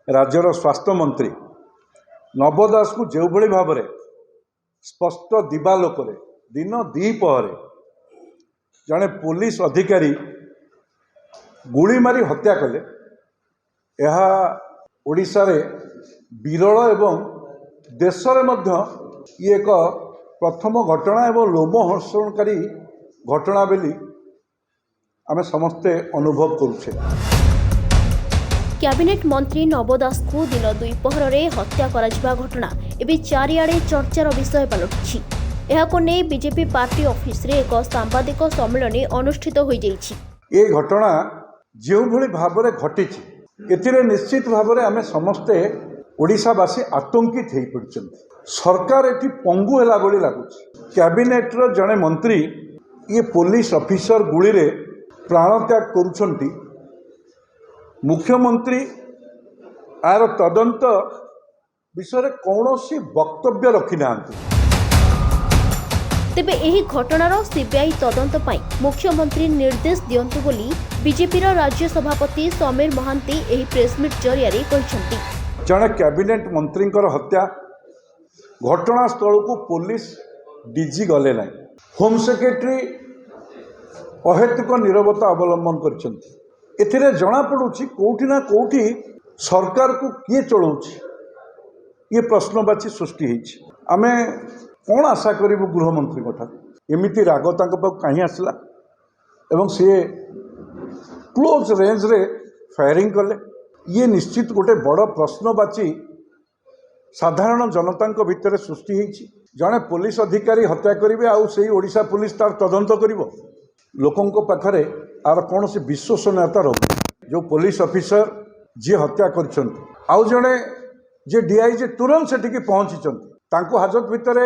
राज्यर स्वास्थ्य मंत्री नव दास को जो भली भाव में स्पष्ट दिवालोक दिन द्विपहर जड़े पुलिस अधिकारी गुली मारी हत्या कले यह ओडिशा रे विरल एवं देश में ये एक प्रथम घटना एवं लोमहर्षणकारी घटना बोली आमे समस्ते अनुभव करुछे। कैबिनेट मंत्री नव दास को दिन द्विपहर में हत्या करा घटना एवं चारिआडे चर्चार विषय पलटि। यहाको नै बीजेपी पार्टी ऑफिस रे एक सांबादिक सम्मेलन अनुष्ठित हो जाइछि। ये घटना जो भली भाव में घटी एथिरे निश्चित भाव में आमे समस्ते ओडिशावासी आतंकित हो पड़ते। सरकार एटी पंगु हैला भली लागुछि। कैबिनेट रो जड़े मंत्री ये पुलिस ऑफिसर गुली रे प्राण त्याग करुछंती। मुख्यमंत्री आर तदंत विषय कौनसी वक्तव्य रखी नांती। तेबे एही घटनार सीबीआई तदंत पाई मुख्यमंत्री निर्देश दियंतु बोली बीजेपी राज्य सभापति समीर महांती एही प्रेसमिट जरिया कहिसंती। जड़े कैबिनेट मंत्री हत्या घटनास्थल को पुलिस डीजी गले ना होम सेक्रेटरी अहेतुक नीरवता अवलंबन कर जना पड़ुछि कोठी ना कोठी सरकार को किए चलाउछि ये प्रश्नवाची सृष्टि होइछि। आमे कौन आशा करूँ गृहमंत्री एमती राग कहीं आसला एवं सी क्लोज रेंज रे फायरिंग कले ये निश्चित गोटे बड़ प्रश्नवाची साधारण जनता भितर सृष्टि होइछि। जड़े पुलिस अधिकारी हत्या करेंगे आउ से ओडिशा पुलिस तार तदंत करिवो लोकों पाखरे आर कौन से विश्वसनीयता रही जो पुलिस ऑफिसर जी हत्या कर आउ जड़े जे डीआईजी तुरंत से पहुँची हाजत भितर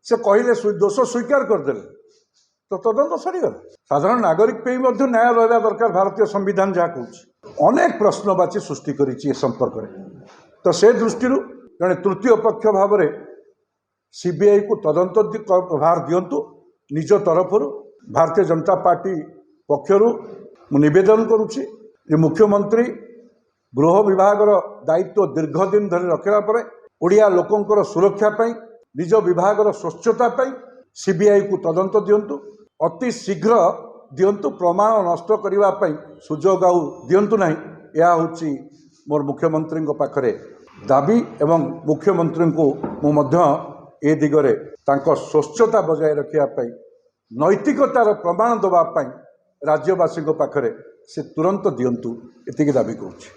से कहले दोष स्वीकार करदे तो तदंत सरीगला। साधारण नागरिक पे न्याय रहा दरकार भारतीय संविधान जहाँ कहूँ अनेक प्रश्नवाची सृष्टि कर संपर्क में तो से दृष्टि जड़े तृतीय पक्ष भाव में सीबीआई को तदंत भार दिंतु निज तरफ भारतीय जनता पार्टी पक्षर निवेदन करुच्ची मुख्यमंत्री गृह विभाग दायित्व दीर्घ दिन धरी रखा पर ओडिया लोकंकर सुरक्षा पाई निज विभाग स्वच्छता पाई सीबीआई को तदंत दिंतु अति शीघ्र दिंतु प्रमाण नष्ट करने सुजोग आउ दिंतु ना यह हूँ मोर मुख्यमंत्री पाखरे दाबी एवं मुख्यमंत्री को मुझे ए दिगरे तांको स्वच्छता बजाय रखा नैतिकतार प्रमाण देवाई राज्यवासी पाखरे से तुरंत दिंतु एतिकी दाबी करुच्ची।